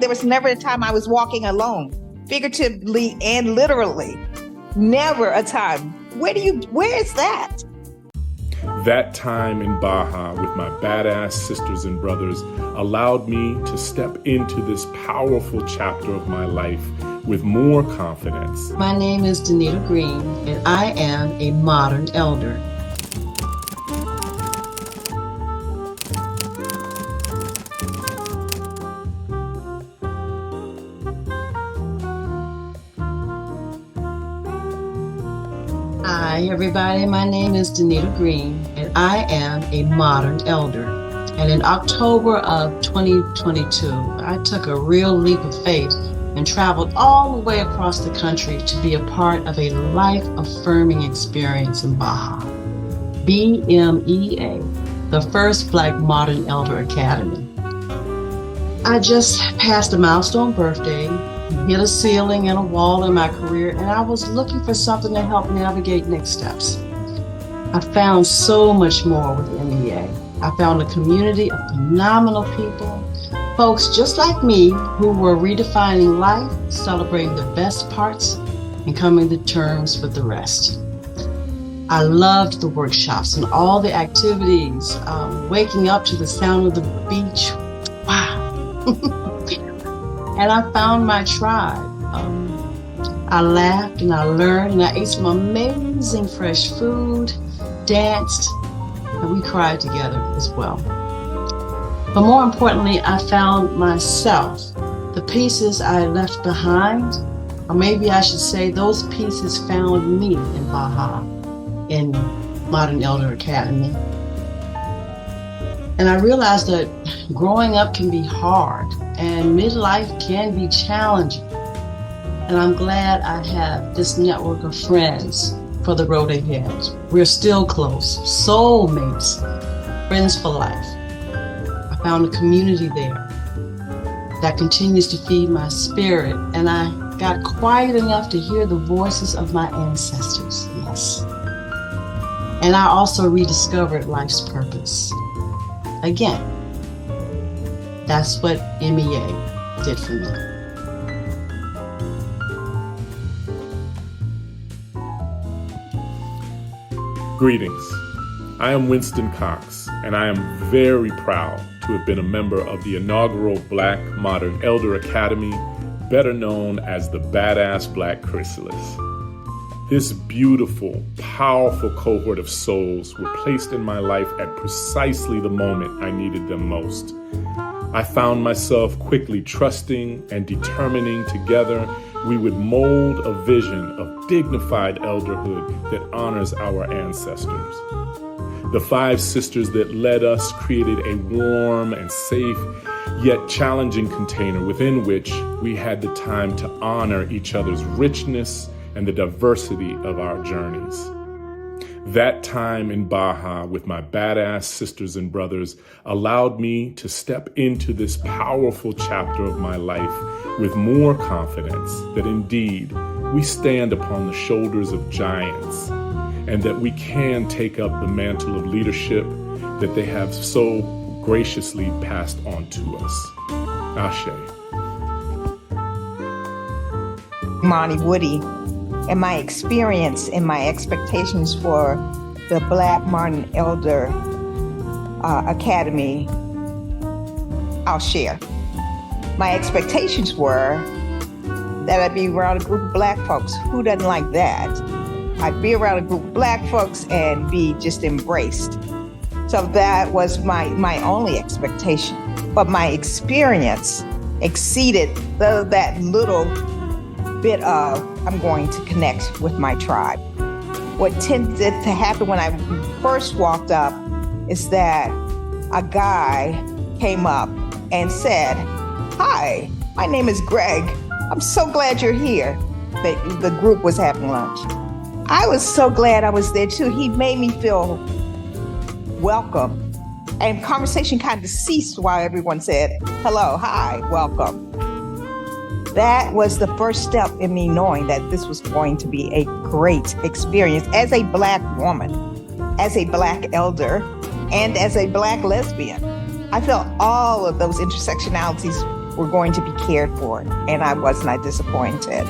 there was never a time I was walking alone, figuratively and literally. Never a time. Where is that? That time in Baja with my badass sisters and brothers allowed me to step into this powerful chapter of my life with more confidence. My name is Danita Green, and I am a modern elder. Hi, everybody. My name is Danita Green, and I am a modern elder. And in October of 2022, I took a real leap of faith and traveled all the way across the country to be a part of a life-affirming experience in Baja. BMEA, the first Black Modern Elder Academy. I just passed a milestone birthday, hit a ceiling and a wall in my career, and I was looking for something to help navigate next steps. I found so much more with MEA. I found a community of phenomenal people, folks just like me who were redefining life, celebrating the best parts, and coming to terms with the rest. I loved the workshops and all the activities, waking up to the sound of the beach. Wow. And I found my tribe. I laughed and I learned and I ate some amazing fresh food, danced, and we cried together as well. But more importantly, I found myself, the pieces I left behind, or maybe I should say those pieces found me in Baja, in Modern Elder Academy. And I realized that growing up can be hard and midlife can be challenging. And I'm glad I have this network of friends for the road ahead. We're still close, soulmates, friends for life. I found a community there that continues to feed my spirit, and I got quiet enough to hear the voices of my ancestors, yes. And I also rediscovered life's purpose. Again, that's what MEA did for me. Greetings. I am Winston Cox, and I am very proud to have been a member of the inaugural Black Modern Elder Academy, better known as the Badass Black Chrysalis. This beautiful, powerful cohort of souls were placed in my life at precisely the moment I needed them most. I found myself quickly trusting and determining together we would mold a vision of dignified elderhood that honors our ancestors. The 5 sisters that led us created a warm and safe, yet challenging container within which we had the time to honor each other's richness and the diversity of our journeys. That time in Baja with my badass sisters and brothers allowed me to step into this powerful chapter of my life with more confidence that indeed we stand upon the shoulders of giants and that we can take up the mantle of leadership that they have so graciously passed on to us. Ashe. Monty Woody, and my experience and my expectations for the Black Modern Elder Academy, I'll share. My expectations were that I'd be around a group of Black folks. Who doesn't like that? I'd be around a group of Black folks and be just embraced. So that was my only expectation. But my experience exceeded that little bit of, I'm going to connect with my tribe. What tended to happen when I first walked up is that a guy came up and said, "Hi, my name is Greg. I'm so glad you're here." The group was having lunch. I was so glad I was there too. He made me feel welcome. And conversation kind of ceased while everyone said, "Hello, hi, welcome." That was the first step in me knowing that this was going to be a great experience as a Black woman, as a Black elder, and as a Black lesbian. I felt all of those intersectionalities were going to be cared for, and I was not disappointed.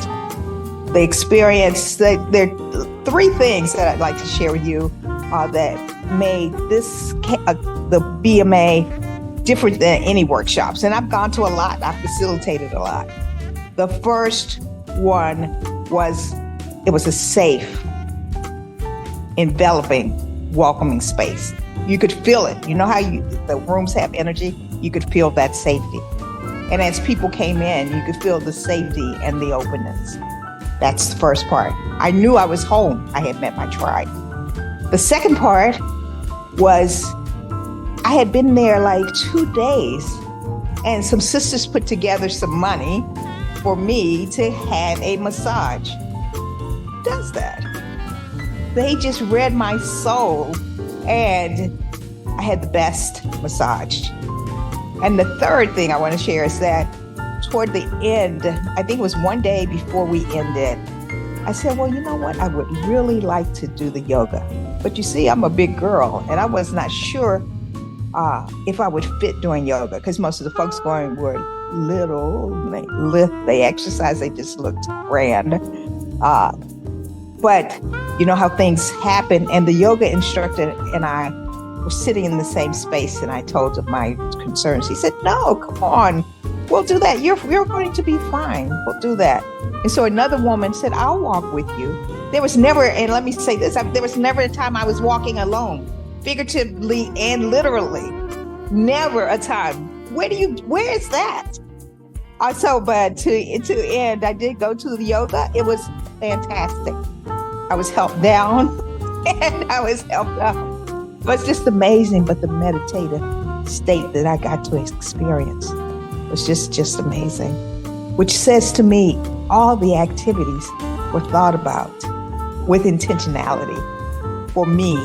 The experience, there are three things that I'd like to share with you that made the BMA different than any workshops. And I've gone to a lot, I've facilitated a lot. The first one was, it was a safe, enveloping, welcoming space. You could feel it. You know how the rooms have energy? You could feel that safety. And as people came in, you could feel the safety and the openness. That's the first part. I knew I was home. I had met my tribe. The second part was I had been there like 2 days, and some sisters put together some money for me to have a massage. Who does that? They just read my soul, and I had the best massage. And the third thing I want to share is that toward the end, I think it was one day before we ended, I said, well, you know what? I would really like to do the yoga. But you see, I'm a big girl, and I was not sure if I would fit doing yoga, because most of the folks going were little, they exercise, they just looked grand. But you know how things happen, and the yoga instructor and I were sitting in the same space, and I told him my concerns. He said, no, come on, we'll do that. You're going to be fine. We'll do that. And so another woman said, I'll walk with you. There was never, and let me say this, there was never a time I was walking alone, figuratively and literally. Never a time. Where is that? But to end, I did go to the yoga. It was fantastic. I was helped down and I was helped up. It was just amazing, but the meditative state that I got to experience was just amazing, which says to me, all the activities were thought about with intentionality for me